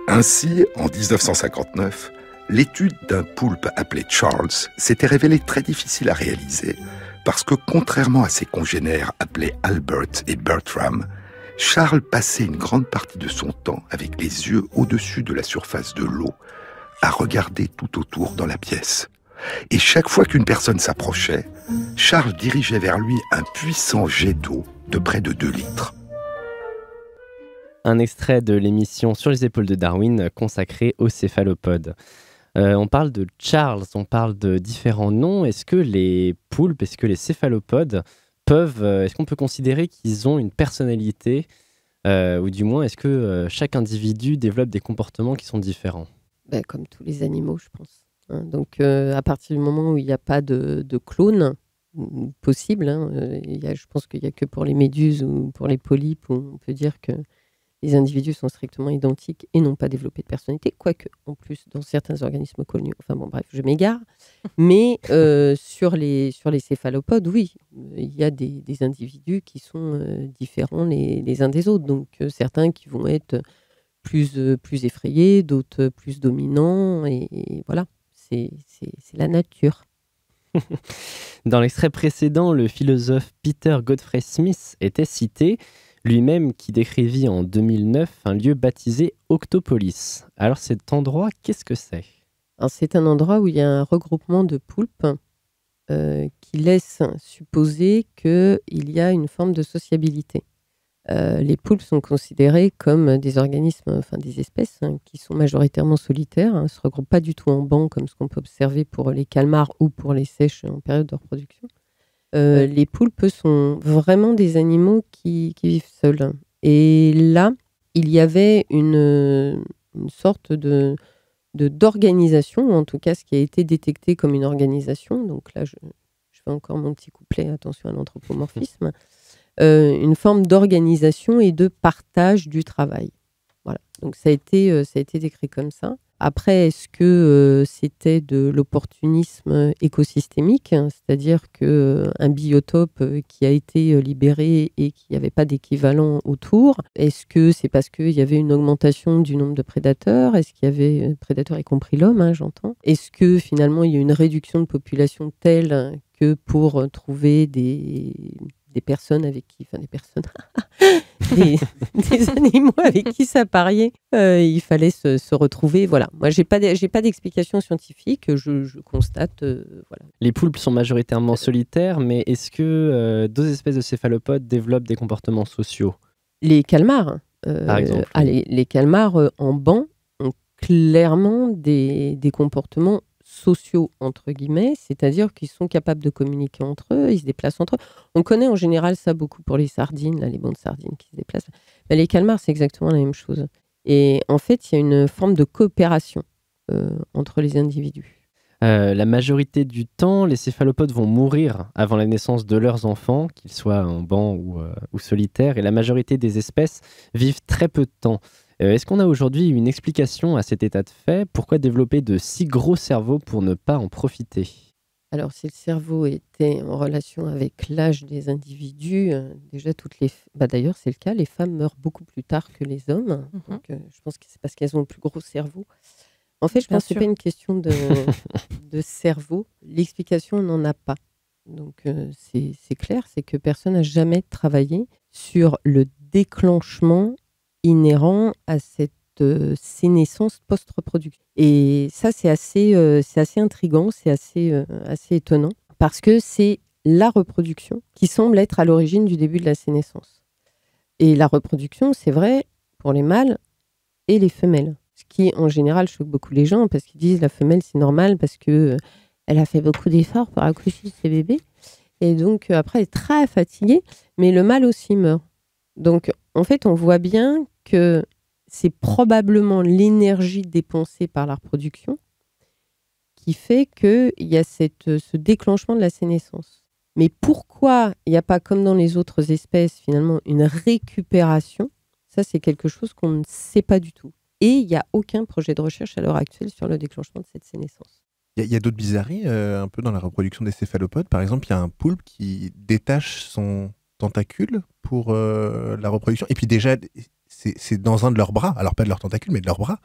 Ainsi, en 1959, l'étude d'un poulpe appelé Charles s'était révélée très difficile à réaliser parce que, contrairement à ses congénères appelés Albert et Bertram, Charles passait une grande partie de son temps avec les yeux au-dessus de la surface de l'eau, à regarder tout autour dans la pièce. Et chaque fois qu'une personne s'approchait, Charles dirigeait vers lui un puissant jet d'eau de près de 2 litres. Un extrait de l'émission Sur les épaules de Darwin consacrée aux céphalopodes. On parle de Charles, on parle de différents noms. Est-ce que les poulpes, est-ce que les céphalopodes est-ce qu'on peut considérer qu'ils ont une personnalité ou du moins est-ce que chaque individu développe des comportements qui sont différents? Comme tous les animaux, je pense. Donc, à partir du moment où il n'y a pas de clone possible, je pense qu'il n'y a que pour les méduses ou pour les polypes où on peut dire que les individus sont strictement identiques et n'ont pas développé de personnalité, quoique, en plus, dans certains organismes coloniaux, enfin bon, bref, je m'égare, mais sur les céphalopodes, oui, il y a des individus qui sont différents les uns des autres, donc certains qui vont être plus effrayés, d'autres plus dominants, et voilà, c'est la nature. Dans l'extrait précédent, le philosophe Peter Godfrey Smith était cité, lui-même qui décrivit en 2009 un lieu baptisé Octopolis. Alors cet endroit, qu'est-ce que c'est? Alors, c'est un endroit où il y a un regroupement de poulpes qui laisse supposer qu'il y a une forme de sociabilité. Les poulpes sont considérés comme des organismes, enfin des espèces qui sont majoritairement solitaires, ne se regroupent pas du tout en banc comme ce qu'on peut observer pour les calmars ou pour les seiches en période de reproduction. Les poulpes sont vraiment des animaux qui vivent seuls. Et là, il y avait une sorte d'organisation, ou en tout cas ce qui a été détecté comme une organisation. Donc là, je fais encore mon petit couplet, attention à l'anthropomorphisme. Une forme d'organisation et de partage du travail. Voilà. Donc ça a été décrit comme ça. Après, est-ce que c'était de l'opportunisme écosystémique, c'est-à-dire qu'un biotope qui a été libéré et qu'il n'y avait pas d'équivalent autour, est-ce que c'est parce qu'il y avait une augmentation du nombre de prédateurs? Est-ce qu'il y avait prédateurs y compris l'homme, j'entends? Est-ce que finalement il y a une réduction de population telle que pour trouver des personnes avec qui, enfin des personnes, des animaux avec qui ça pariait, il fallait se retrouver. Voilà. Moi, j'ai pas d'explication scientifique. Je constate. Voilà. Les poulpes sont majoritairement solitaires, mais est-ce que d'autres espèces de céphalopodes développent des comportements sociaux? Les calmars, par exemple. Les calmars en banc ont clairement des comportements sociaux, entre guillemets, c'est-à-dire qu'ils sont capables de communiquer entre eux, ils se déplacent entre eux. On connaît en général ça beaucoup pour les sardines, là, les bancs de sardines qui se déplacent. Mais les calmars, c'est exactement la même chose. Et en fait, il y a une forme de coopération entre les individus. La majorité du temps, les céphalopodes vont mourir avant la naissance de leurs enfants, qu'ils soient en banc ou solitaires, et la majorité des espèces vivent très peu de temps. Est-ce qu'on a aujourd'hui une explication à cet état de fait? Pourquoi développer de si gros cerveaux pour ne pas en profiter? Alors, si le cerveau était en relation avec l'âge des individus, déjà d'ailleurs, c'est le cas, les femmes meurent beaucoup plus tard que les hommes. Donc, je pense que c'est parce qu'elles ont le plus gros cerveau. En fait, je pense que ce n'est pas une question de cerveau. L'explication, on n'en a pas. Donc, c'est clair, c'est que personne n'a jamais travaillé sur le déclenchement inhérent à cette sénescence post-reproduction. Et ça, c'est assez intriguant, c'est assez étonnant, parce que c'est la reproduction qui semble être à l'origine du début de la sénescence. Et la reproduction, c'est vrai pour les mâles et les femelles. Ce qui, en général, choque beaucoup les gens, parce qu'ils disent la femelle, c'est normal, parce qu'elle a fait beaucoup d'efforts pour accoucher de ses bébés. Et donc, après, elle est très fatiguée, mais le mâle aussi meurt. Donc, en fait, on voit bien que c'est probablement l'énergie dépensée par la reproduction qui fait qu'il y a ce déclenchement de la sénescence. Mais pourquoi il n'y a pas, comme dans les autres espèces, finalement, une récupération? Ça, c'est quelque chose qu'on ne sait pas du tout. Et il n'y a aucun projet de recherche à l'heure actuelle sur le déclenchement de cette sénescence. Il y a d'autres bizarreries un peu dans la reproduction des céphalopodes. Par exemple, il y a un poulpe qui détache son tentacule pour la reproduction. Et puis déjà, c'est dans un de leurs bras, alors pas de leurs tentacules, mais de leurs bras,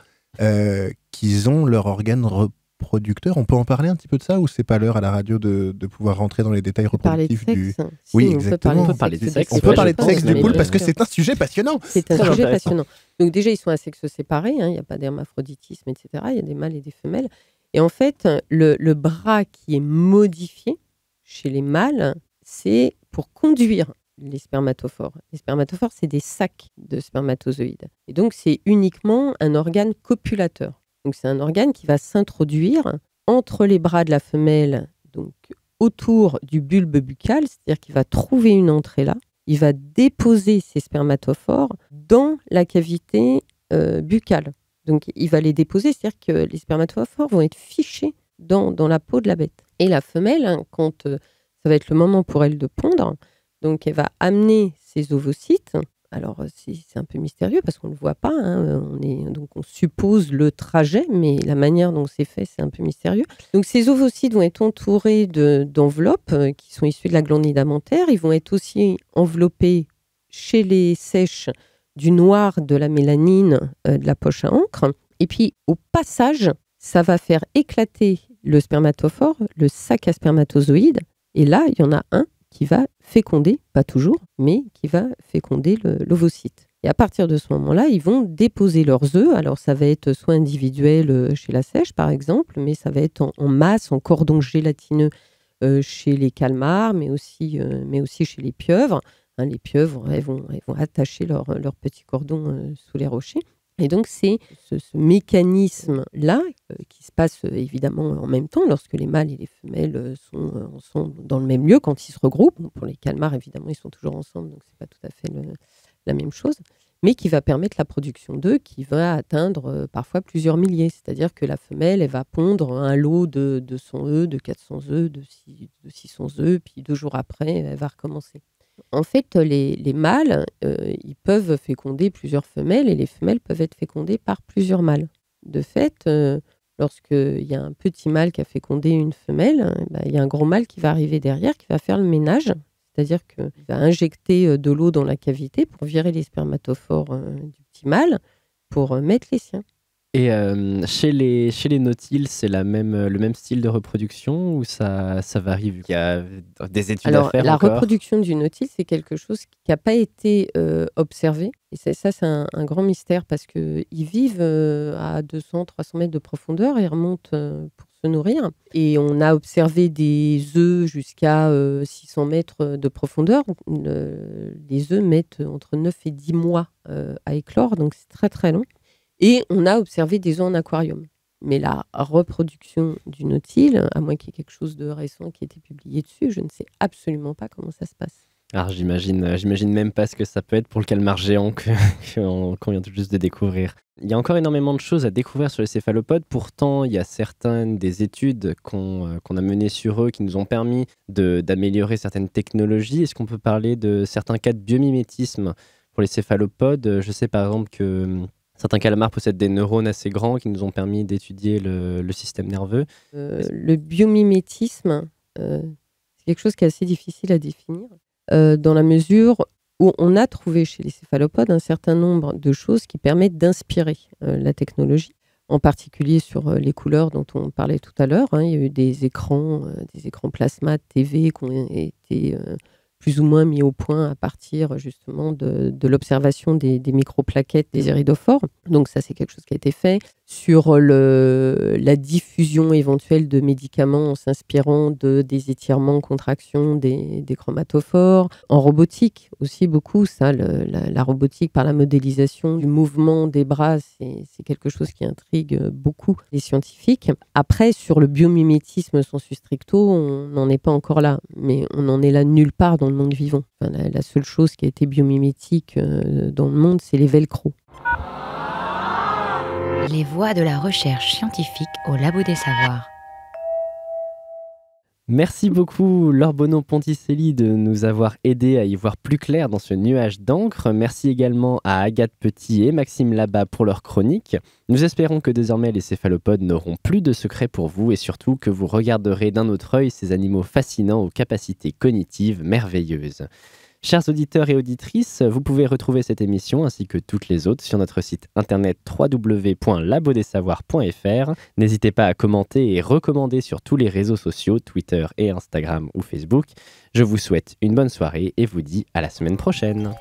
qu'ils ont leur organe reproducteur. On peut en parler un petit peu de ça, ou c'est pas l'heure à la radio de pouvoir rentrer dans les détails reproductifs du... Oui, exactement. On peut parler de sexe. On peut parler de sexe du poulpe parce que c'est un sujet passionnant. C'est un sujet passionnant. Donc déjà, ils sont à sexe séparé, il n'y a pas d'hermaphroditisme, etc. Il y a des mâles et des femelles. Et en fait, le bras qui est modifié chez les mâles, c'est pour conduire les spermatophores. Les spermatophores, c'est des sacs de spermatozoïdes. Et donc, c'est uniquement un organe copulateur. Donc, c'est un organe qui va s'introduire entre les bras de la femelle, donc autour du bulbe buccal, c'est-à-dire qu'il va trouver une entrée là. Il va déposer ses spermatophores dans la cavité buccale. Donc, il va les déposer, c'est-à-dire que les spermatophores vont être fichés dans la peau de la bête. Et la femelle, quand ça va être le moment pour elle de pondre, donc elle va amener ses ovocytes. Alors, c'est un peu mystérieux parce qu'on ne le voit pas. Donc, on suppose le trajet, mais la manière dont c'est fait, c'est un peu mystérieux. Donc, ces ovocytes vont être entourés d'enveloppes qui sont issues de la glande nidamentaire. Ils vont être aussi enveloppés chez les sèches du noir de la mélanine de la poche à encre. Et puis, au passage, ça va faire éclater le spermatophore, le sac à spermatozoïdes. Et là, il y en a un qui va féconder, pas toujours, mais qui va féconder l'ovocyte. Et à partir de ce moment-là, ils vont déposer leurs œufs. Alors, ça va être soit individuel chez la sèche, par exemple, mais ça va être en masse, en cordon gélatineux chez les calmars, mais aussi chez les pieuvres. Les pieuvres, elles vont attacher leur petit cordon sous les rochers. Et donc, c'est ce mécanisme-là qui se passe évidemment en même temps lorsque les mâles et les femelles sont dans le même lieu quand ils se regroupent. Bon, pour les calmars, évidemment, ils sont toujours ensemble, donc ce n'est pas tout à fait la même chose. Mais qui va permettre la production d'œufs qui va atteindre parfois plusieurs milliers. C'est-à-dire que la femelle, elle va pondre un lot de 100 œufs, de 400 œufs, de 600 œufs, puis 2 jours après, elle va recommencer. En fait, les mâles, ils peuvent féconder plusieurs femelles et les femelles peuvent être fécondées par plusieurs mâles. De fait, lorsqu'il y a un petit mâle qui a fécondé une femelle, il y a un gros mâle qui va arriver derrière, qui va faire le ménage. C'est-à-dire qu'il va injecter de l'eau dans la cavité pour virer les spermatophores du petit mâle pour mettre les siens. Et chez les nautiles, c'est le même style de reproduction ou ça varie vu qu'il y a des études à faire la encore? reproduction du nautile, c'est quelque chose qui n'a pas été observé. Et ça, c'est un grand mystère parce qu'ils vivent à 200-300 mètres de profondeur et remontent pour se nourrir. Et on a observé des œufs jusqu'à 600 mètres de profondeur. Les œufs mettent entre 9 et 10 mois à éclore, donc c'est très très long. Et on a observé des œufs en aquarium. Mais la reproduction du nautile, à moins qu'il y ait quelque chose de récent qui ait été publié dessus, je ne sais absolument pas comment ça se passe. Alors j'imagine même pas ce que ça peut être pour le calmar géant qu'on vient tout juste de découvrir. Il y a encore énormément de choses à découvrir sur les céphalopodes. Pourtant, il y a certaines des études qu'on a menées sur eux qui nous ont permis d'améliorer certaines technologies. Est-ce qu'on peut parler de certains cas de biomimétisme pour les céphalopodes? Je sais par exemple que certains calmars possèdent des neurones assez grands qui nous ont permis d'étudier le système nerveux. Le biomimétisme, c'est quelque chose qui est assez difficile à définir, dans la mesure où on a trouvé chez les céphalopodes un certain nombre de choses qui permettent d'inspirer la technologie, en particulier sur les couleurs dont on parlait tout à l'heure. Il y a eu des écrans plasma TV qui ont été plus ou moins mis au point à partir justement de l'observation des microplaquettes des iridophores. Donc ça, c'est quelque chose qui a été fait. Sur la diffusion éventuelle de médicaments en s'inspirant des étirements, contractions des chromatophores. En robotique aussi beaucoup, ça, la robotique par la modélisation du mouvement des bras, c'est quelque chose qui intrigue beaucoup les scientifiques. Après, sur le biomimétisme sensu stricto, on n'en est pas encore là, mais on n'en est là nulle part dans le monde vivant. Enfin, la seule chose qui a été biomimétique dans le monde, c'est les velcro. Les voies de la recherche scientifique au Labo des Savoirs. Merci beaucoup Laure Bonon-Ponticelli de nous avoir aidé à y voir plus clair dans ce nuage d'encre. Merci également à Agathe Petit et Maxime Labat pour leur chronique. Nous espérons que désormais les céphalopodes n'auront plus de secrets pour vous et surtout que vous regarderez d'un autre œil ces animaux fascinants aux capacités cognitives merveilleuses. Chers auditeurs et auditrices, vous pouvez retrouver cette émission ainsi que toutes les autres sur notre site internet www.labodesavoirs.fr. N'hésitez pas à commenter et recommander sur tous les réseaux sociaux, Twitter et Instagram ou Facebook. Je vous souhaite une bonne soirée et vous dis à la semaine prochaine.